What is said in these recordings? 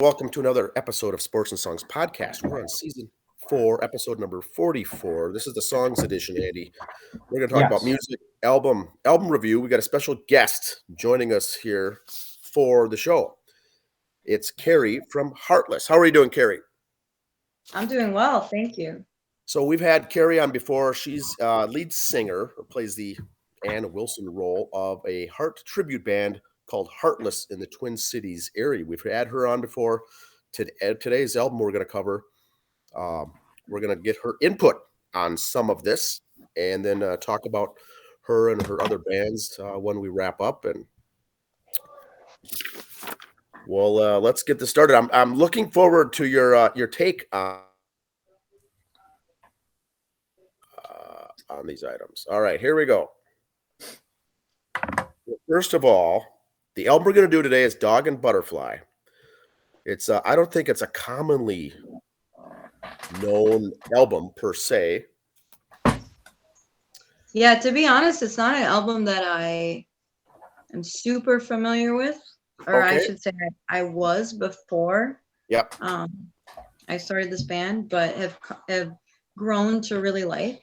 Welcome to another episode of Sports and Songs Podcast. We're on season 4, episode number 44. This is the songs edition, Andy. We're going to talk about Yes. music, album review. We got a special guest joining us here for the show. It's Carrie from Heartless. How are you doing, Carrie? I'm doing well, thank you. So we've had Carrie on before. She's lead singer, or plays the Ann Wilson role of a Heart tribute band called Heartless in the Twin Cities area. We've had her on before. Today's album we're going to cover. We're going to get her input on some of this, and then talk about her and her other bands when we wrap up. And well, let's get this started. I'm looking forward to your take on these items. All right, here we go. First of all, the album we're going to do today is Dog and Butterfly. It's I don't think it's a commonly known album per se. Yeah, to be honest, it's not an album that I am super familiar with, or I Okay. should say I was before Yep. I started this band, but have grown to really like.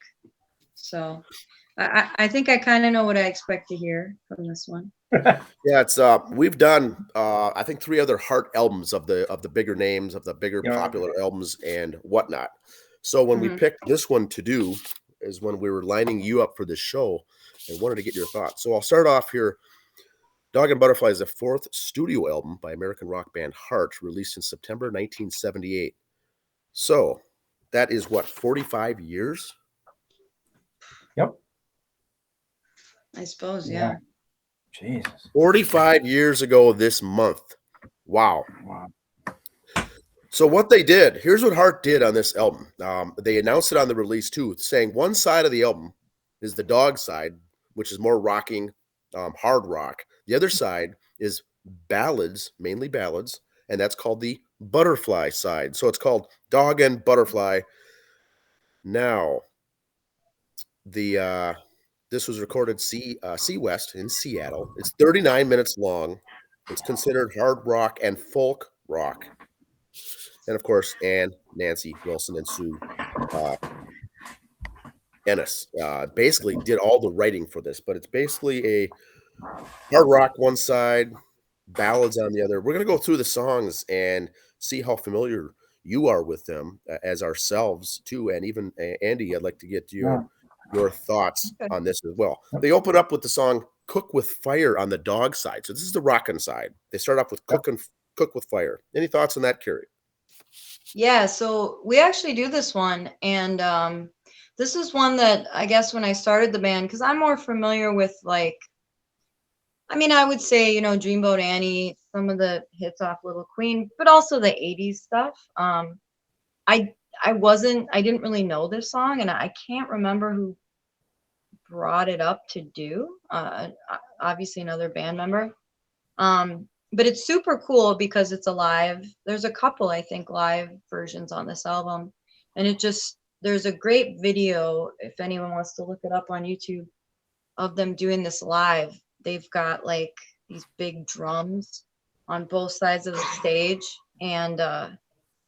So I think I kind of know what I expect to hear from this one. Yeah, it's we've done I think 3 other Heart albums of the bigger names, of the bigger Yeah. popular albums and whatnot. So when we Mhm. picked this one to do is when we were lining you up for this show and wanted to get your thoughts. So I'll start off here. Dog and Butterfly is the 4th studio album by American rock band Heart, released in September 1978. So that is what, 45 years? Yep. I suppose, Yeah. yeah. Jesus. 45 years ago this month. Wow. Wow. So what they did, here's what Heart did on this album. They announced it on the release too, saying one side of the album is the dog side, which is more rocking, hard rock. The other side is ballads, mainly ballads, and that's called the Butterfly side. So it's called Dog and Butterfly. Now, this was recorded Sea West in Seattle. It's 39 minutes long. It's considered hard rock and folk rock. And of course, Ann, Nancy, Wilson, and Sue Ennis basically did all the writing for this. But it's basically a hard rock one side, ballads on the other. We're going to go through the songs and see how familiar you are with them as ourselves too. And even Andy, I'd like to get your thoughts Okay. on this as well. They open up with the song "Cook with Fire" on the dog side. So this is the rockin' side. They start off with "Cook with Fire." Any thoughts on that, Carrie? Yeah, so we actually do this one, and this is one that I guess when I started the band, because I'm more familiar with like, I mean, I would say, Dreamboat Annie, some of the hits off Little Queen, but also the 80s stuff. I didn't really know this song, and I can't remember who brought it up to do. Obviously another band member. But it's super cool because it's a live. There's a couple, I think, live versions on this album, and there's a great video if anyone wants to look it up on YouTube of them doing this live. They've got like these big drums on both sides of the stage, and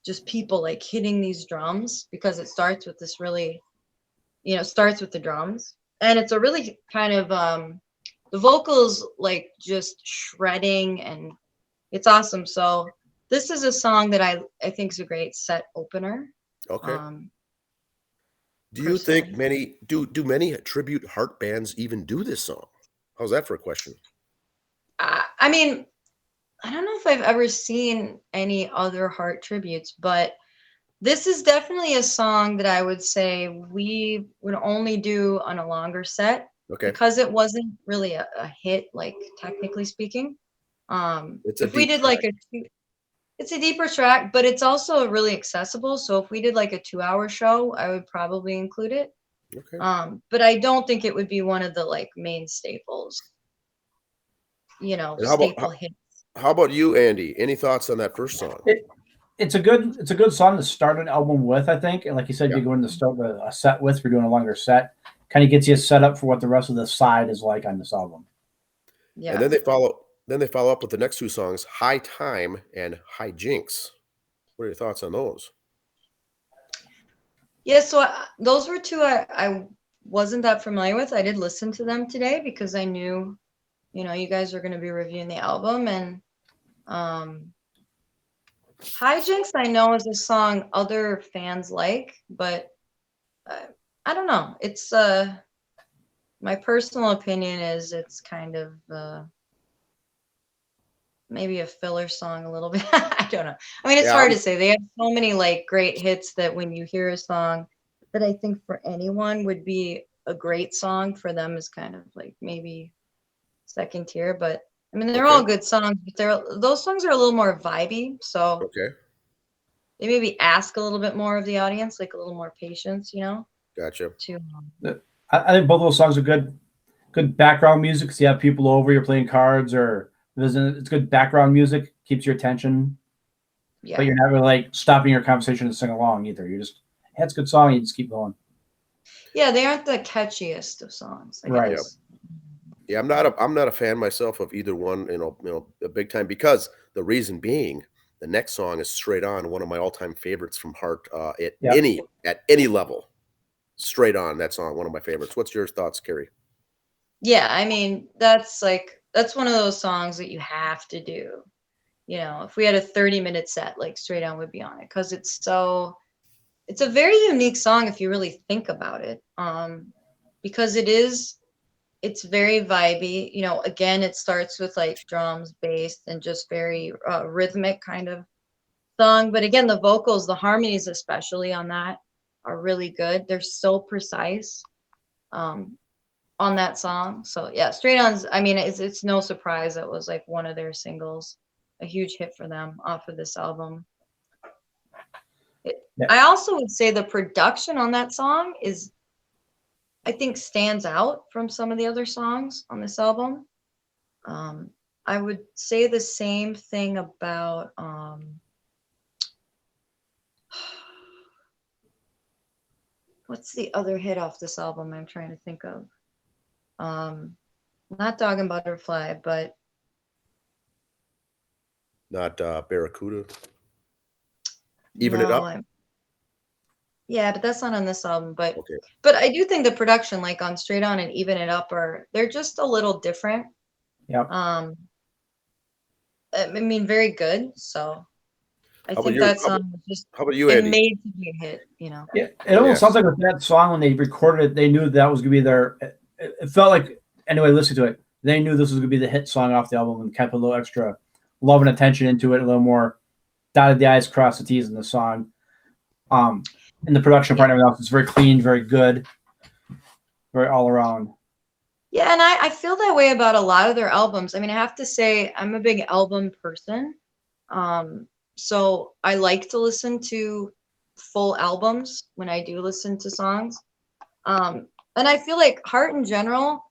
just people like hitting these drums, because it starts with this really, starts with the drums, and it's a really kind of the vocals like just shredding, and it's awesome. So this is a song that I think is a great set opener. Okay. Do you personally. think many tribute Heart bands even do this song? How's that for a question? I mean, I don't know if I've ever seen any other Heart tributes, but this is definitely a song that I would say we would only do on a longer set, Okay. because it wasn't really a hit, like technically speaking. It's a If we deep did like it's a deeper track, but it's also really accessible. So if we did like a 2-hour show, I would probably include it. Okay. But I don't think it would be one of the like main staples, And how staple hits. How about you, Andy? Any thoughts on that first song? It's a good song to start an album with, I think. And like you said, Yeah. you go into start with a set with. We're doing a longer set. Kind of gets you set up for what the rest of the side is like on this album. Yeah. And then they Then they follow up with the next two songs, High Time and High Jinks. What are your thoughts on those? Yeah, so those were two I wasn't that familiar with. I did listen to them today because I knew, you guys were going to be reviewing the album. And Hijinks, I know, is a song other fans like, but I don't know. It's my personal opinion is it's kind of maybe a filler song a little bit. I don't know. I mean, it's hard to say. They have so many like great hits that when you hear a song that I think for anyone would be a great song, for them is kind of like maybe second tier. But I mean, they're all good songs, but those songs are a little more vibey. So they maybe ask a little bit more of the audience, like a little more patience, Gotcha. I think both those songs are good background music because you have people over, you're playing cards or visiting. It's good background music, keeps your attention. Yeah. But you're not really like stopping your conversation to sing along either. You're just, hey, it's a good song, you just keep going. Yeah, they aren't the catchiest of songs, I guess. Yeah, I'm not a fan myself of either one, a big time, because the reason being the next song is Straight On, one of my all-time favorites from Heart at any level. Straight On, that song, one of my favorites. What's your thoughts, Carrie? Yeah, I mean, that's one of those songs that you have to do. If we had a 30-minute set, like Straight On would be on it, because it's a very unique song if you really think about it. Because it's very vibey. Again, it starts with like drums, bass, and just very rhythmic kind of song. But again, the vocals, the harmonies especially on that are really good. They're so precise on that song. So yeah, Straight On's, I mean, it's no surprise it was like one of their singles, a huge hit for them off of this album. I also would say the production on that song I think stands out from some of the other songs on this album. I would say the same thing about what's the other hit off this album I'm trying to think of? Not Dog and Butterfly, but not Barracuda. Even It Up. Yeah, but that's not on this album. But I do think the production, like on Straight On and Even It Up, they're just a little different. Yeah. I mean, very good. So I think that song was just made to be a hit, Yeah, it almost sounds like with that song, when they recorded it, they knew that was going to be their. It felt like, anyway, listen to it. They knew this was going to be the hit song off the album and kept a little extra love and attention into it, a little more dotted the I's, crossed the T's in the song. And the production part of it is very clean, very good, very all around. Yeah, and I feel that way about a lot of their albums. I mean, I have to say, I'm a big album person. So I like to listen to full albums when I do listen to songs. And I feel like Heart in general,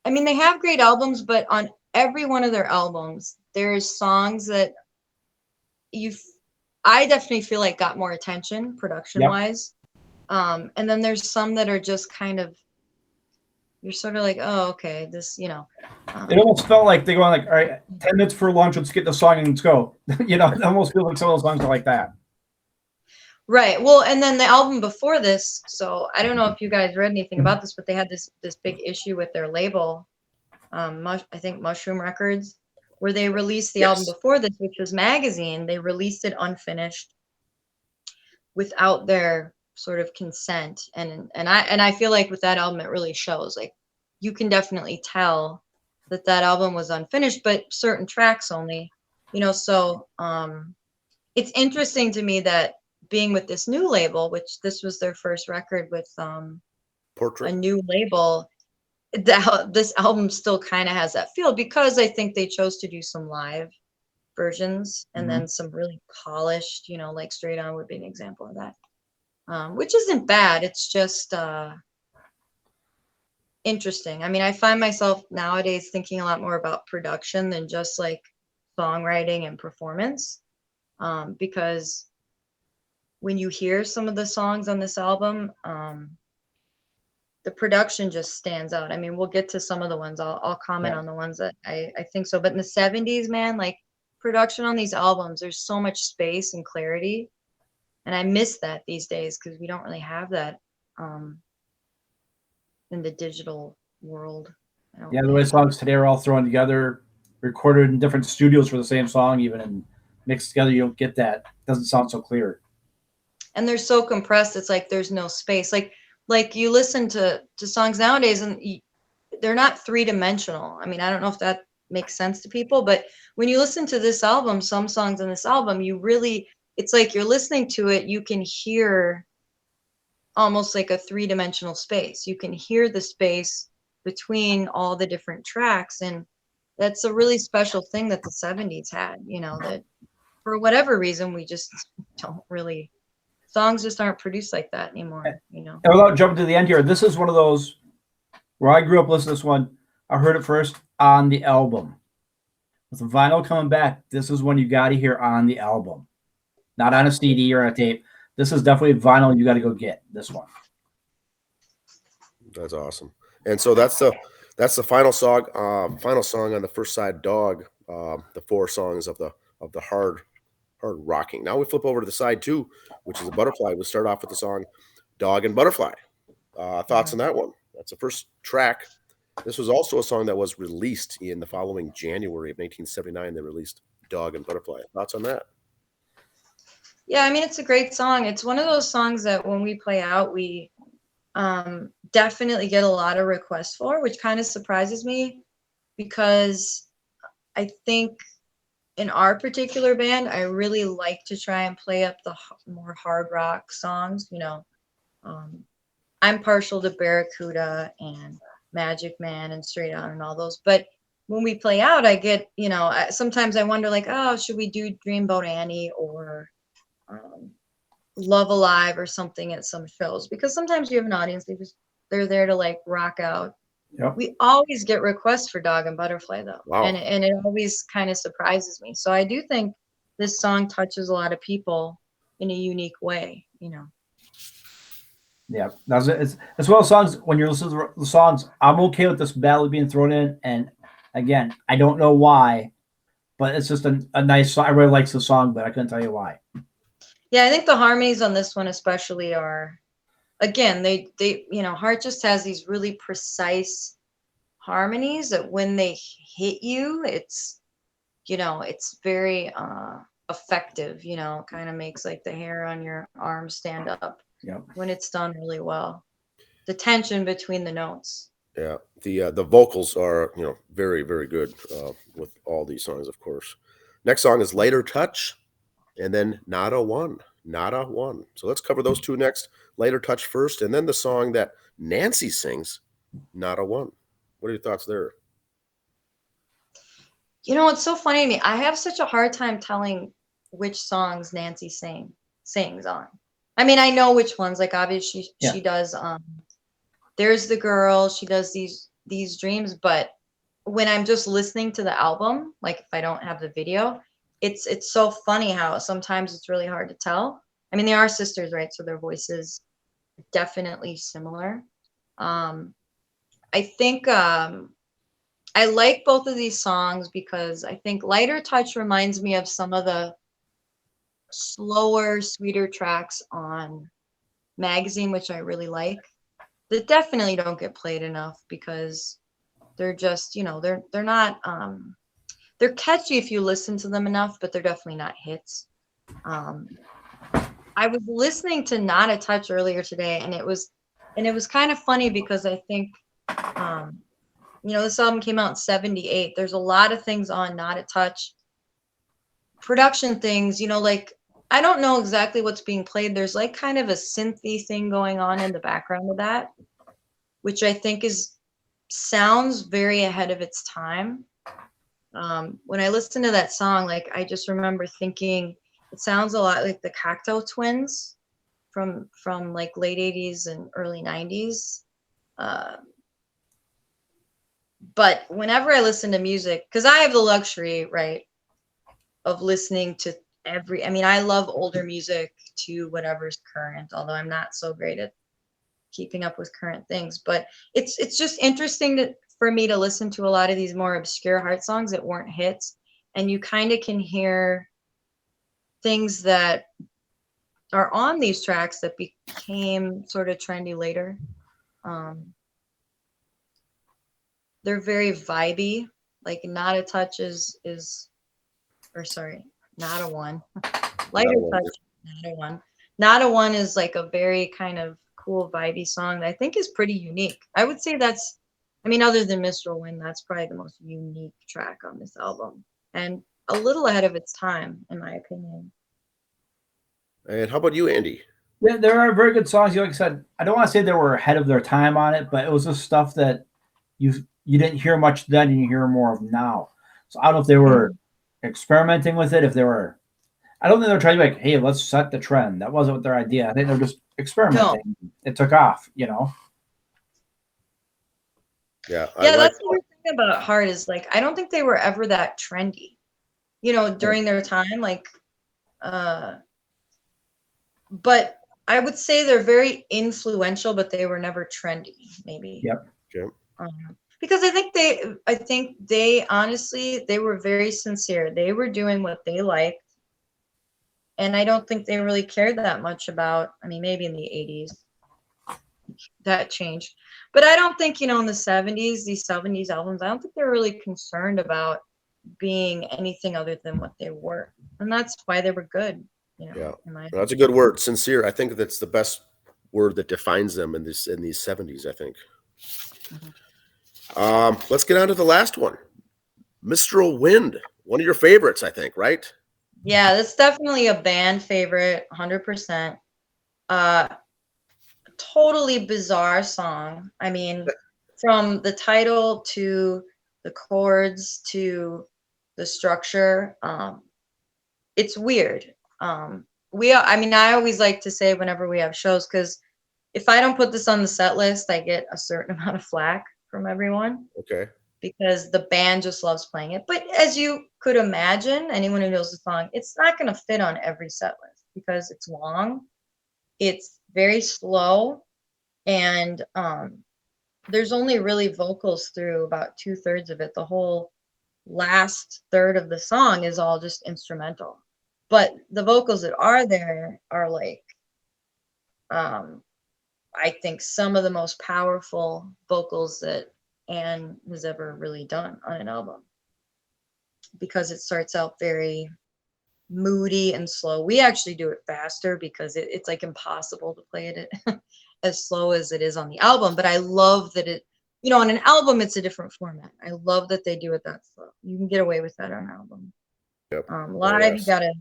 I mean, they have great albums, but on every one of their albums, there's songs that I definitely feel like got more attention production-wise. And then there's some that are just kind of, you're sort of like, oh, okay, this, it almost felt like they go on like, all right, 10 minutes for lunch, let's get the song and let's go. It almost feels like some of those songs are like that. Right. Well, and then the album before this, so I don't know if you guys read anything about this, but they had this big issue with their label, I think Mushroom Records, where they released the album before this, which was Magazine. They released it unfinished without their sort of consent. And I feel like with that album, it really shows. Like, you can definitely tell that album was unfinished, but certain tracks only, so it's interesting to me that being with this new label, which this was their first record with Portrait, a new label, this album still kind of has that feel, because I think they chose to do some live versions and then some really polished, like Straight On would be an example of that, which isn't bad. It's just interesting. I mean, I find myself nowadays thinking a lot more about production than just like songwriting and performance, because when you hear some of the songs on this album, the production just stands out. I mean, we'll get to some of the ones. I'll comment Yeah. on the ones that I think so. But in the 70s, man, like production on these albums, there's so much space and clarity. And I miss that these days because we don't really have that in the digital world. Yeah, the way songs today are all thrown together, recorded in different studios for the same song, even and mixed together, you don't get that. It doesn't sound so clear. And they're so compressed. It's like there's no space. Like you listen to songs nowadays, and they're not three-dimensional. I mean, I don't know if that makes sense to people, but when you listen to this album, some songs in this album, it's like you're listening to it, you can hear almost like a three-dimensional space. You can hear the space between all the different tracks, and that's a really special thing that the 70s had, that for whatever reason we just don't really, songs just aren't produced like that anymore. And without jumping to the end here, this is one of those where I grew up listening to this one. I heard it first on the album. With the vinyl coming back, this is one you got to hear on the album, not on a CD or on a tape. This is definitely vinyl. You got to go get this one. That's awesome. And so that's the final song on the first side, Dog. The 4 songs of the hard rocking. Now we flip over to the side 2, which is a Butterfly. We'll start off with the song Dog and Butterfly. Thoughts on that one? That's the first track. This was also a song that was released in the following January of 1979. They released Dog and Butterfly. Thoughts on that? Yeah, I mean, it's a great song. It's one of those songs that when we play out, we definitely get a lot of requests for, which kind of surprises me because I think in our particular band, I really like to try and play up the more hard rock songs. I'm partial to Barracuda and Magic Man and Straight On and all those. But when we play out, I get, sometimes I wonder like, oh, should we do Dreamboat Annie or Love Alive or something at some shows? Because sometimes you have an audience, they're there to like rock out. Yep. We always get requests for Dog and Butterfly though. Wow. And it always kind of surprises me. So I do think this song touches a lot of people in a unique way, Yeah, that's it. It's one of those songs when you're listening to the songs, I'm okay with this ballad being thrown in. And again, I don't know why, but it's just a nice song. Everybody likes the song, but I couldn't tell you why. Yeah, I think the harmonies on this one especially are, again, they Heart just has these really precise harmonies that when they hit you, it's very effective, kind of makes like the hair on your arm stand up. Yep. When it's done really well. The tension between the notes. Yeah, the vocals are very, very good with all these songs, of course. Next song is Lighter Touch, and then Nada One. So let's cover those two next. Lighter Touch first, and then the song that Nancy sings, Nada One. What are your thoughts there? It's so funny to me. I have such a hard time telling which songs Nancy sings on. I mean, I know which ones. Like obviously she does. There's the Girl. She does these dreams. But when I'm just listening to the album, like if I don't have the video, it's so funny how sometimes it's really hard to tell. I mean, they are sisters, right? So their voices are definitely similar. I think I like both of these songs because I think Lighter Touch reminds me of some of the slower, sweeter tracks on Magazine, which I really like. That definitely don't get played enough because they're just, they're not, they're catchy if you listen to them enough, but they're definitely not hits. I was listening to Not a Touch earlier today, and it was kind of funny because I think, this album came out in 78. There's a lot of things on Not a Touch. Production things, like I don't know exactly what's being played. There's like kind of a synthy thing going on in the background of that, which I think sounds very ahead of its time. When I listen to that song, like I just remember thinking it sounds a lot like the Cocteau Twins from like late 80s and early 90s. But whenever I listen to music, because I have the luxury, right, of listening to I love older music to whatever's current, although I'm not so great at keeping up with current things. But it's just interesting for me to listen to a lot of these more obscure Heart songs that weren't hits, and you kind of can hear things that are on these tracks that became sort of trendy later. They're very vibey, like Not a Touch or sorry, Not a One. Lighter Touch, Not a One. Not a One is like a very kind of cool vibey song that I think is pretty unique. I would say that's, I mean, other than Mistral Wind, that's probably the most unique track on this album, and a little ahead of its time, in my opinion. And how about you, Andy? Yeah, there are very good songs. Like I said, I don't want to say they were ahead of their time on it, but it was just stuff that you didn't hear much then, and you hear more of now. So I don't know if they were experimenting with it, if they were. I don't think they're trying to be like, hey, let's set the trend. That wasn't their idea. I think they're just experimenting. No. It took off, you know. Yeah, that's the weird thing about Heart is like I don't think they were ever that trendy, you know, during their time. Like, but I would say they're very influential, but they were never trendy. Maybe. Yep. Okay. Because I think they honestly, they were very sincere. They were doing what they liked. And I don't think they really cared that much about, I mean, maybe in the 80s that changed. But I don't think, you know, in the 70s, these 70s albums, I don't think they're really concerned about being anything other than what they were. And that's why they were good, you know. Yeah, that's a good word, sincere. I think that's the best word that defines them in these 70s, I think. Mm-hmm. Let's get on to the last one. Mistral Wind, one of your favorites, I think, right? Yeah, that's definitely a band favorite, 100%. Totally bizarre song. I mean, from the title to the chords to the structure, it's weird. I always like to say whenever we have shows, because if I don't put this on the set list, I get a certain amount of flack from everyone. Okay. Because the band just loves playing it. But as you could imagine, anyone who knows the song, it's not going to fit on every set list because it's long, it's very slow, and there's only really vocals through about 2/3 of it. The whole last third of the song is all just instrumental. But the vocals that are there are like, I think some of the most powerful vocals that Anne has ever really done on an album, because it starts out very moody and slow. We actually do it faster because it's like impossible to play it as slow as it is on the album. But I love that it, you know, on an album, it's a different format. I love that they do it that slow. You can get away with that on an album. Yep. Live, you got to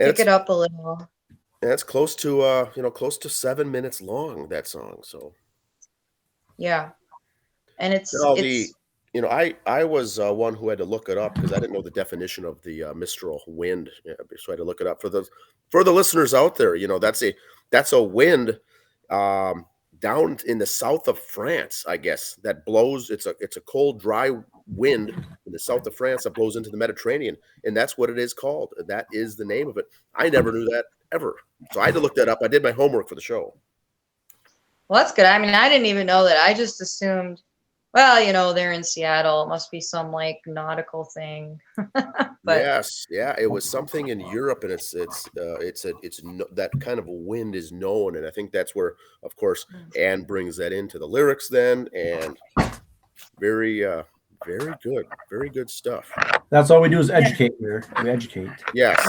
pick it up a little. And it's close to, close to 7 minutes long, that song. So. Yeah. And it's I was one who had to look it up because I didn't know the definition of the Mistral Wind, so I had to look it up for the listeners out there. You know, that's a wind down in the south of France, I guess, that blows. It's a cold, dry wind in the south of France that blows into the Mediterranean, and that's what it is called. That is the name of it. I never knew that ever, so I had to look that up. I did my homework for the show. Well, that's good. I mean, I didn't even know that. I just assumed, well, you know, they're in Seattle. It must be some like nautical thing. But yes, yeah, it was something in Europe, and it's that kind of a wind is known, and I think that's where, of course, Anne brings that into the lyrics then, and very good stuff. That's all we do is educate here. We educate. Yes.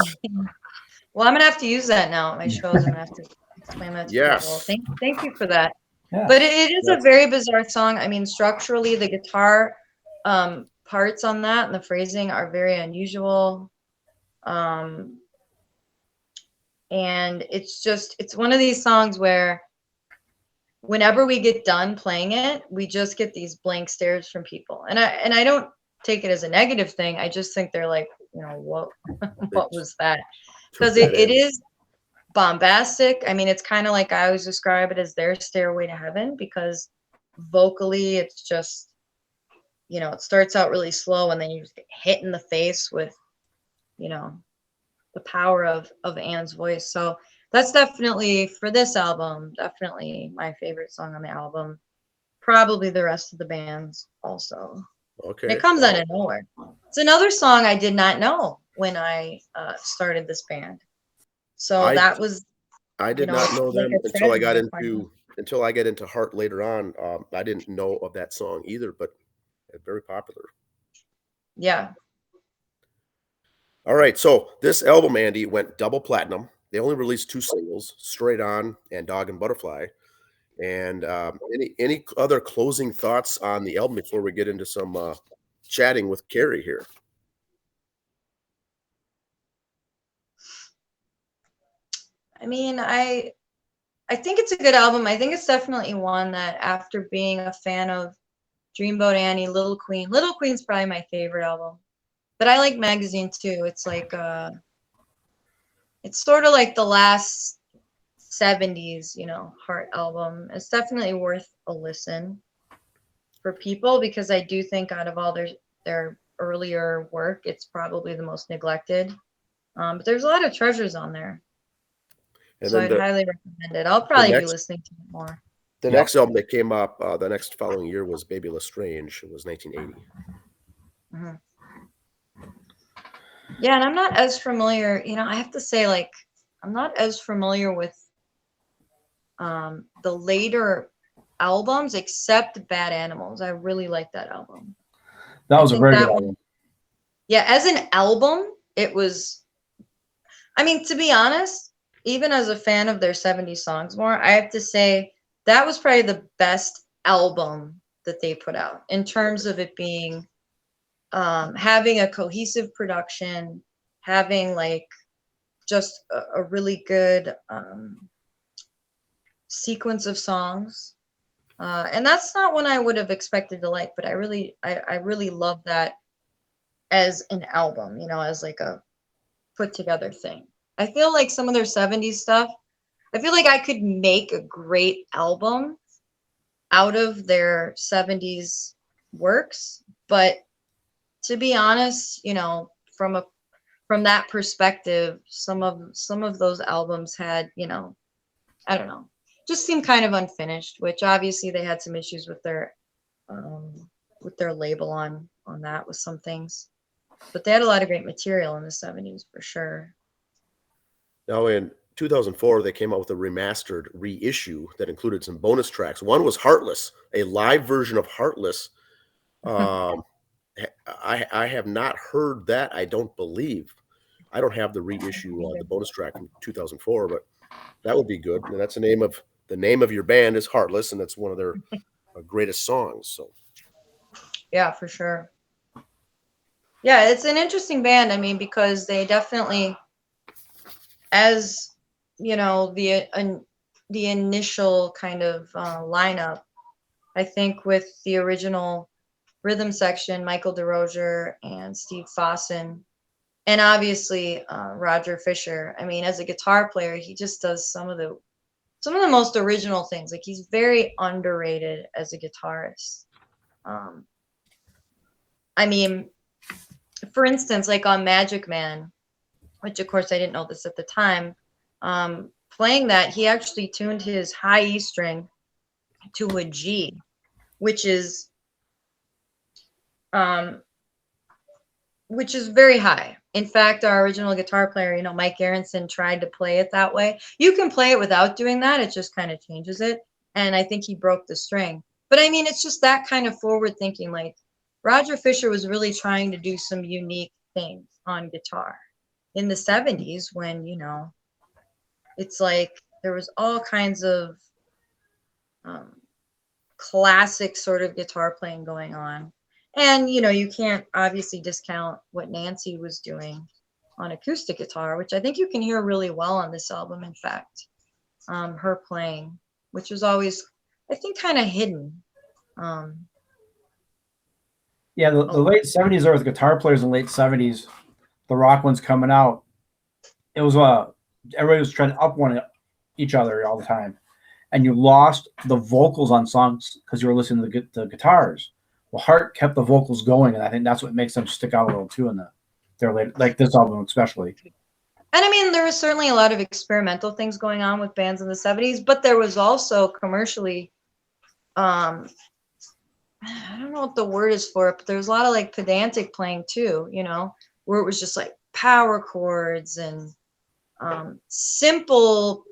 Well, I'm gonna have to use that now at my shows. I'm gonna have to explain that to people. Thank you for that. Yeah. But it is a very bizarre song. I mean, structurally, the guitar parts on that and the phrasing are very unusual. And it's one of these songs where whenever we get done playing it, we just get these blank stares from people. And I don't take it as a negative thing. I just think they're like, you know, what was that? Because it is bombastic. I mean, it's kind of like I always describe it as their Stairway to Heaven, because vocally it's just, you know, it starts out really slow and then you just get hit in the face with, you know, the power of Anne's voice. So that's definitely for this album, definitely my favorite song on the album. Probably the rest of the bands also. Okay. It comes out of nowhere. It's another song I did not know when I started this band. So I that was, I you did know, not know like them I said, until I got into Heart later on. I didn't know of that song either, but it's very popular. yeah. All right, so this album, Andy, went double platinum. They only released 2 singles, "Straight On" and "Dog and Butterfly." And any other closing thoughts on the album before we get into some chatting with Carrie here? I mean, I think it's a good album. I think it's definitely one that after being a fan of Dreamboat Annie, Little Queen's probably my favorite album. But I like Magazine too. It's like it's sort of like the last 70s, you know, Heart album. It's definitely worth a listen for people because I do think out of all their earlier work, it's probably the most neglected. But there's a lot of treasures on there. And So then I'd highly recommend it. I'll the probably be next listening to it more. the Yeah. next album that came up the next following year was "Baby Lestrange." It was 1980. Mhm. Yeah, and I'm not as familiar, you know, I have to say, like, I'm not as familiar with the later albums except Bad Animals. I really like that album. That I was a think very that good one, album. yeah, as an album, it was, I mean, to be honest, even as a fan of their 70s songs more, I have to say that was probably the best album that they put out in terms of it being having a cohesive production, having like just a really good sequence of songs. And that's not one I would have expected to like, but I really love that as an album, you know, as like a put together thing. I feel like some of their 70s stuff, I feel like I could make a great album out of their 70s works, but to be honest, you know, from that perspective, some of those albums had, you know, I don't know, just seemed kind of unfinished, which obviously they had some issues with their label on that with some things. But they had a lot of great material in the 70s for sure. Now, in 2004, they came out with a remastered reissue that included some bonus tracks. One was "Heartless," a live version of "Heartless." Um, I have not heard that. I don't believe. I don't have the reissue, the bonus track from 2004, but that would be good. And that's the name of your band is Heartless, and that's one of their greatest songs. So Yeah, for sure. Yeah, it's an interesting band. I mean, because they definitely, as you know, the initial kind of lineup, I think with the original rhythm section, Michael DeRozier and Steve Fossen, and obviously Roger Fisher. I mean, as a guitar player, he just does some of the most original things. Like he's very underrated as a guitarist. Um, I mean, for instance, like on Magic Man, which of course I didn't know this at the time, playing that, he actually tuned his high E string to a G, which is um, very high. In fact, our original guitar player, you know, Mike Aronson, tried to play it that way. You can play it without doing that. It just kind of changes it. And I think he broke the string. But I mean, it's just that kind of forward thinking. Like Roger Fisher was really trying to do some unique things on guitar in the 70s when, you know, it's like there was all kinds of classic sort of guitar playing going on. And, you know, you can't obviously discount what Nancy was doing on acoustic guitar, which I think you can hear really well on this album, in fact, her playing, which was always, I think, kind of hidden. Yeah, the late 70s there was guitar players in the late 70s, the rock ones coming out. It was everybody was trying to up one each other all the time. And you lost the vocals on songs because you were listening to the guitars. Well, Heart kept the vocals going, and I think that's what makes them stick out a little too in their later, like this album especially. And I mean, there was certainly a lot of experimental things going on with bands in the 70s, but there was also commercially, I don't know what the word is for it, but there was a lot of like pedantic playing too, you know, where it was just like power chords and simple,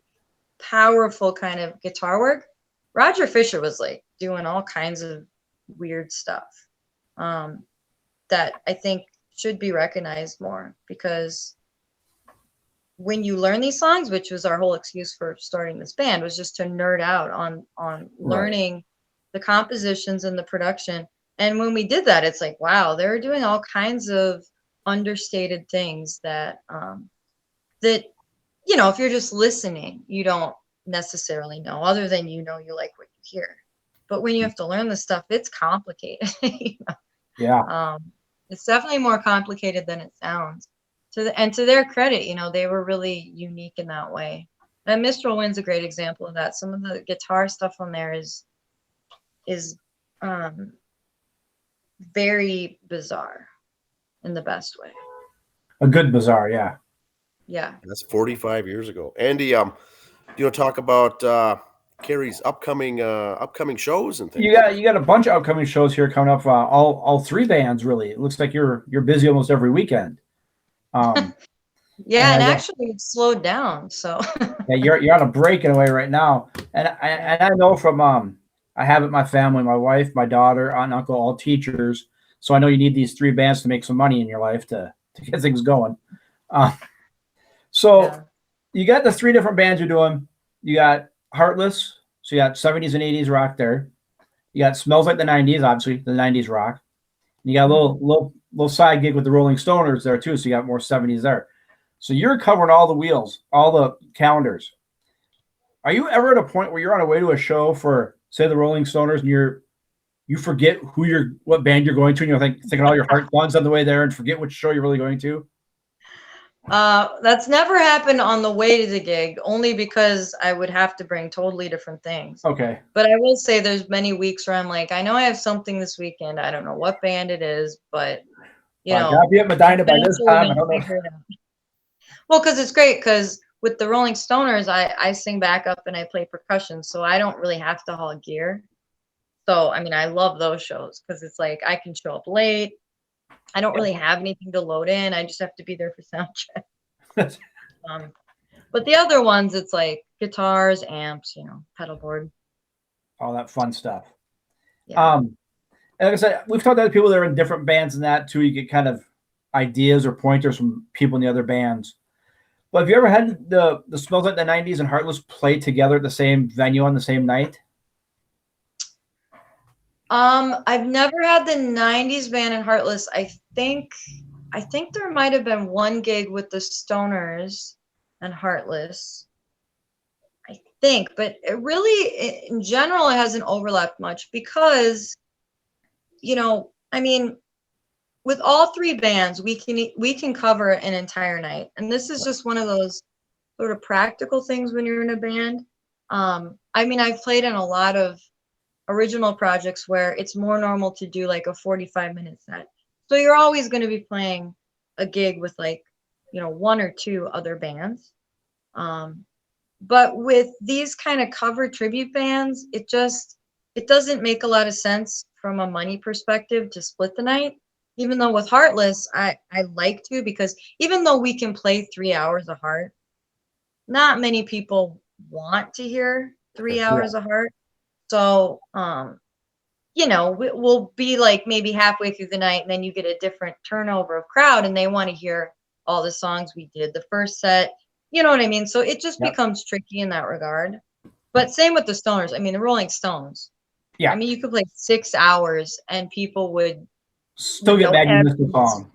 powerful kind of guitar work. Roger Fisher was like doing all kinds of weird stuff that I think should be recognized more, because when you learn these songs, which was our whole excuse for starting this band, was just to nerd out on learning the compositions and the production. And when we did that, it's like, wow, they're doing all kinds of understated things that that, you know, if you're just listening, you don't necessarily know, other than, you know, you like what you hear. But when you have to learn this stuff, it's complicated. You know? Yeah. It's definitely more complicated than it sounds. To their credit, you know, they were really unique in that way. And Mistral Wind's a great example of that. Some of the guitar stuff on there is very bizarre in the best way. A good bizarre, yeah. Yeah. That's 45 years ago. Andy, you know, talk about Carrie's upcoming shows and things. You got a bunch of upcoming shows here coming up. All three bands, really. It looks like you're busy almost every weekend. Yeah, and actually it's slowed down. So yeah, you're on a break in a way right now. And I know from I have it in my family, my wife, my daughter, aunt and uncle, all teachers. So I know you need these three bands to make some money in your life to get things going. So you got the three different bands you're doing. You got Heartless, so you got 70s and 80s rock there. You got Smells Like the 90s, obviously the 90s rock. And you got a little side gig with the Rolling Stoners there too, so you got more 70s there. So you're covering all the wheels, all the calendars. Are you ever at a point where you're on a way to a show for, say, the Rolling Stoners, and you forget what band you're going to, and you're thinking all your heart songs on the way there, and forget which show you're really going to? That's never happened on the way to the gig, only because I would have to bring totally different things. Okay. But I will say there's many weeks where I'm like, I know I have something this weekend. I don't know what band it is, but you know, I'll be at Medina by this time. I don't know. Well, because it's great, because with the Rolling Stoners, I sing backup and I play percussion, so I don't really have to haul gear. So, I mean, I love those shows because it's like I can show up late. I don't really have anything to load in. I just have to be there for sound check. But the other ones, it's like guitars, amps, you know, pedal board. All that fun stuff. Yeah. And like I said, we've talked to other people that are in different bands and that too. You get kind of ideas or pointers from people in the other bands. But have you ever had the Smells Like the 90s and Heartless play together at the same venue on the same night? I've never had the 90s band and Heartless. I think there might have been one gig with the Stoners and Heartless. I think, but it really, in general, it hasn't overlapped much because, you know, I mean, with all three bands, we can cover an entire night, and this is just one of those sort of practical things when you're in a band. I mean, I've played in a lot of original projects where it's more normal to do like a 45-minute set, so you're always going to be playing a gig with like, you know, one or two other bands. But with these kind of cover tribute bands, it doesn't make a lot of sense from a money perspective to split the night. Even though with Heartless, I like to, because even though we can play 3 hours of Heart, not many people want to hear 3 hours of Heart. So, you know, we'll be like maybe halfway through the night, and then you get a different turnover of crowd, and they want to hear all the songs we did the first set. You know what I mean? So it just becomes tricky in that regard. But same with the Stoners. I mean, the Rolling Stones. Yeah. I mean, you could play 6 hours, and people would still get mad you missed the song.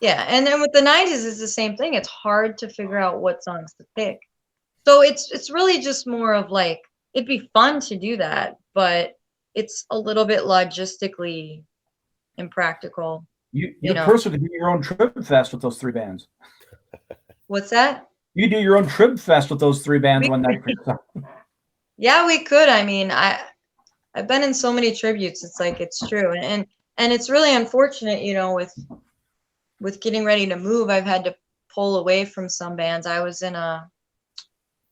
Yeah, and then with the 90s, it's the same thing. It's hard to figure out what songs to pick. So it's really just more of like, it'd be fun to do that, but it's a little bit logistically impractical. You personally could do your own Trib Fest with those three bands. What's that? You do your own Trib Fest with those three bands one night. Yeah, we could. I mean, I've been in so many tributes. It's like, it's true. And it's really unfortunate, you know, with getting ready to move, I've had to pull away from some bands. I was in a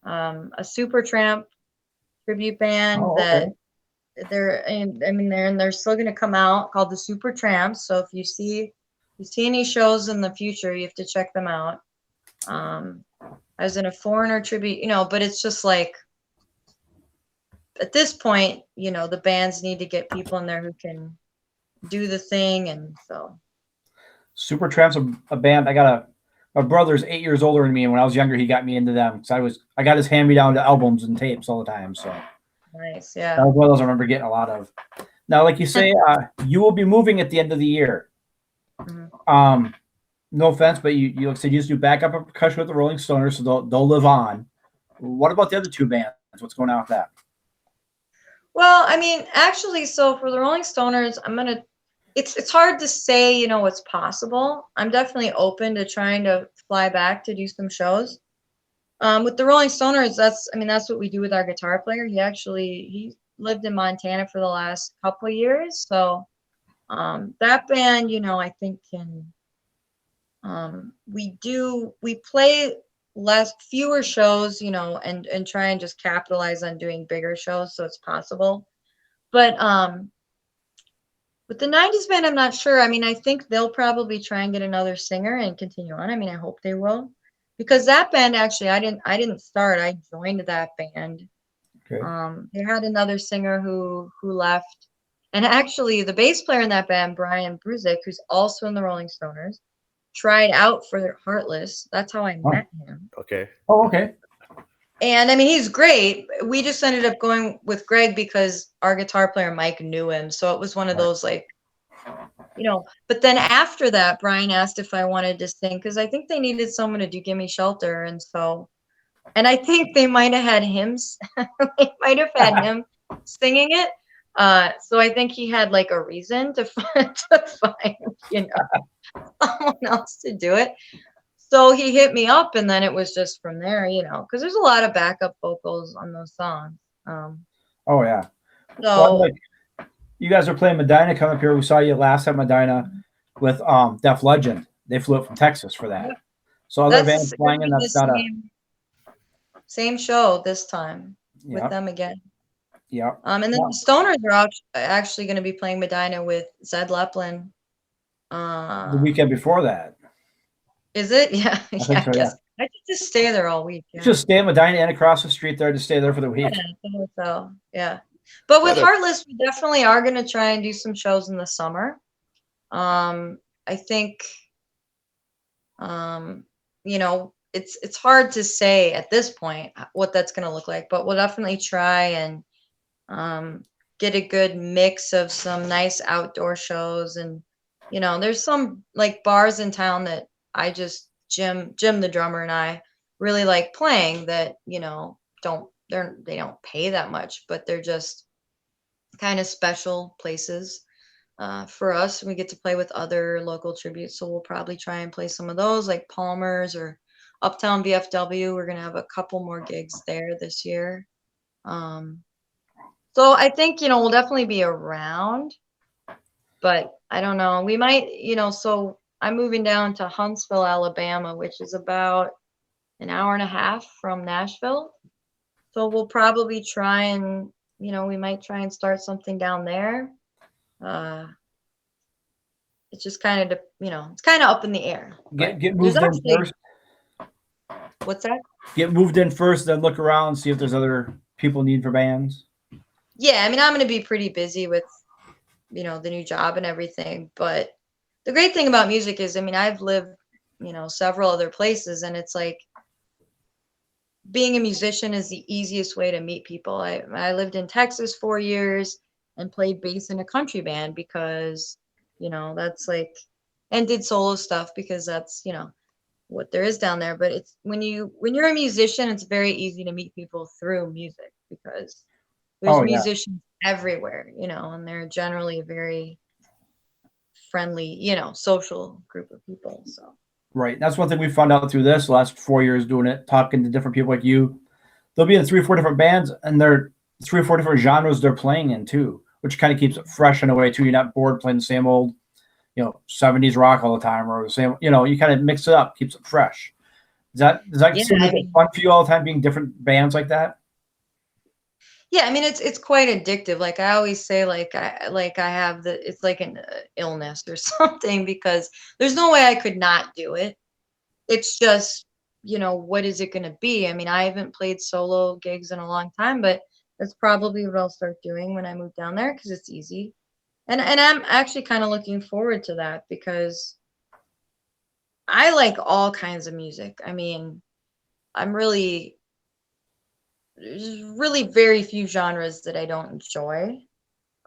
Supertramp tribute band Oh, that okay. they're still going to come out, called the Supertramps. So if you see any shows in the future, you have to check them out. I was in a Foreigner tribute, but it's just like at this point, the bands need to get people in there who can do the thing, and so. Supertramp's a band. My brother's 8 years older than me, and when I was younger, he got me into them because I got his hand me down to albums and tapes all the time. So Nice, that yeah. was one of those I remember getting a lot of. Now, like you say, you will be moving at the end of the year. Mhm. No offense, but you said you used to do backup and percussion with the Rolling Stoners, so they'll live on. What about the other two bands? What's going on with that? Well, actually, so for the Rolling Stoners, it's hard to say, what's possible. I'm definitely open to trying to fly back to do some shows. With the Rolling Stoners, that's what we do with our guitar player. He lived in Montana for the last couple of years, so that band, I think can. We play fewer shows, and try and just capitalize on doing bigger shows so it's possible. But with the 90s band, I'm not sure. I think they'll probably try and get another singer and continue on. I hope they will. Because that band actually I didn't start. I joined that band. Okay. They had another singer who left. And actually the bass player in that band, Brian Bruzik, who's also in the Rolling Stoners, tried out for Heartless. That's how I met him. Okay. Oh, okay. And he's great. We just ended up going with Greg because our guitar player Mike knew him. So it was one of those but then after that, Brian asked if I wanted to sing because I think they needed someone to do Gimme Shelter. And I think they might have had him singing it. So I think he had like a reason to find someone else to do it. So he hit me up, and then it was just from there, because there's a lot of backup vocals on those songs. Oh yeah. So Well, you guys are playing Medina coming up here. We saw you last at Medina with Def Legend. They flew up from Texas for that. So other bands flying in. That's not same show this time with Yeah. them again. Yeah. And then the Stoners are actually going to be playing Medina with Zed Leplin. The weekend before that. Is it? Yeah. I think so, I guess. I could just stay there all week. Yeah. Just stay at Medina and across the street there to stay there for the week. So yeah. But with Heartless, we definitely are going to try and do some shows in the summer. I think, it's hard to say at this point what that's going to look like, but we'll definitely try and get a good mix of some nice outdoor shows. And, there's some like bars in town that Jim, the drummer, and I really like playing that, they don't pay that much, but they're just kind of special places for us. We get to play with other local tributes, so we'll probably try and play some of those, like Palmer's or Uptown VFW. We're gonna have a couple more gigs there this year. So I think we'll definitely be around, but I don't know. We might, So I'm moving down to Huntsville, Alabama, which is about an hour and a half from Nashville. So we'll probably try and, we might try and start something down there. It's just kind of, it's kind of up in the air. Get moved in first. What's that? Get moved in first, then look around, see if there's other people need for bands. Yeah, I'm going to be pretty busy with, the new job and everything. But the great thing about music is, I've lived, several other places, and it's like being a musician is the easiest way to meet people. I lived in Texas 4 years and played bass in a country band because, that's like, and did solo stuff because that's, what there is down there. But it's when you're a musician, it's very easy to meet people through music because there's musicians everywhere, and they're generally a very friendly, social group of people. So. Right. That's one thing we found out through this last 4 years doing it, talking to different people like you. They'll be in 3 or 4 different bands, and they're 3 or 4 different genres they're playing in too, which kind of keeps it fresh in a way too. You're not bored playing the same old, 70s rock all the time or the same, you kind of mix it up, keeps it fresh. Does that Yeah, still make I it fun for you all the time being different bands like that? Yeah, I mean it's quite addictive. Like I always say, I have it's like an illness or something because there's no way I could not do it. It's just, what is it going to be? I mean, I haven't played solo gigs in a long time, but that's probably what I'll start doing when I move down there because it's easy. And I'm actually kind of looking forward to that because I like all kinds of music. I mean, there's really very few genres that I don't enjoy,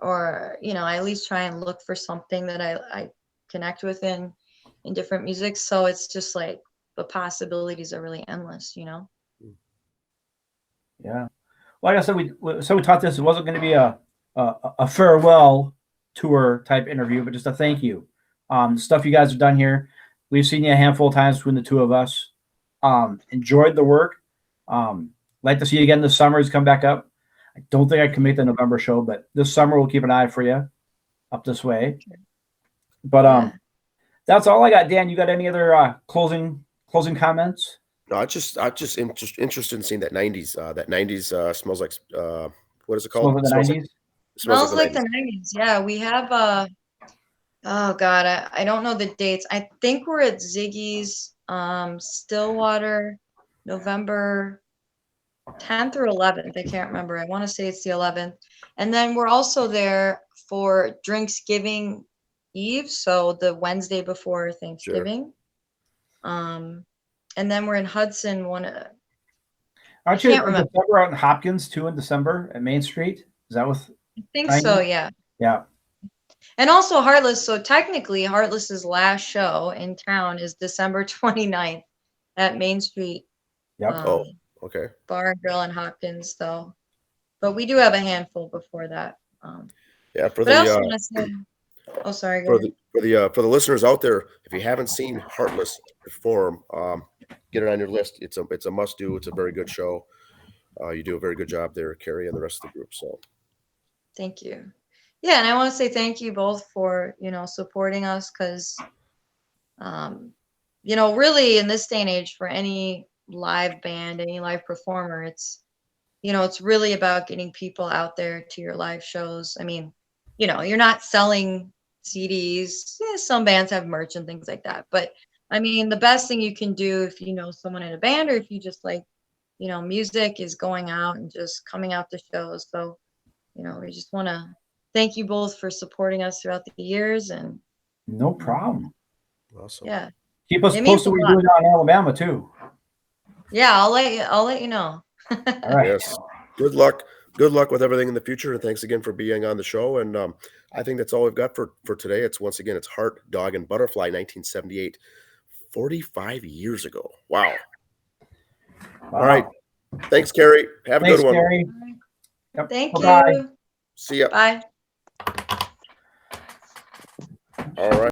or I at least try and look for something that I connect with in different music. So it's just like the possibilities are really endless. Yeah. Like I said, we talked this. It wasn't going to be a farewell tour type interview, but just a thank you. The stuff you guys have done here, we've seen you a handful of times between the two of us. Enjoyed the work. Like to see you again this summer. He's come back up. I don't think I can make the November show, but this summer we'll keep an eye for you up this way. But Yeah. that's all I got. Dan, you got any other closing comments? No, I just interested in seeing that '90s smells like what is it called? Smells like the 90s? Smells like the the 90s. Yeah, we have oh God, I don't know the dates. I think we're at Ziggy's Stillwater November 10th or 11th. I can't remember. I want to say it's the 11th. And then we're also there for Drinksgiving Eve, so the Wednesday before Thanksgiving. And then we're in Hudson Aren't you can't in remember. December out in Hopkins too in December at Main Street? Is that with I think 90? so, yeah. Yeah. And also Heartless. So technically, Heartless's last show in town is December 29th at Main Street. Yep. Oh, okay. Bar and Grill in Hopkins, though. But we do have a handful before that. Yeah, for But I the also want to say, oh, sorry, go for ahead. the listeners out there, if you haven't seen Heartless perform, get it on your list. It's a must do. It's a very good show. You do a very good job there, Carrie, and the rest of the group. So Thank you. Yeah, and I want to say thank you both for, supporting us because, really in this day and age for any live band, any live performer, it's really about getting people out there to your live shows. I mean, you're not selling CDs. Yeah, some bands have merch and things like that. But I mean, the best thing you can do if you know someone in a band or if you just like, music is going out and just coming out to shows. So, we just want to thank you both for supporting us throughout the years. And no problem. awesome. Yeah. Keep us It means posted a what lot. you're doing out in Alabama too. Yeah, I'll let you know. All right. Yes. Good luck. Good luck with everything in the future, and thanks again for being on the show. And I think that's all we've got for today. It's once again, it's Heart, Dog, and Butterfly, 1978, 45 years ago. Wow. All right. Thanks, Carrie. Have a Thanks, good one. Carrie. Yep. Thank Bye-bye. you. See ya. Bye. All right.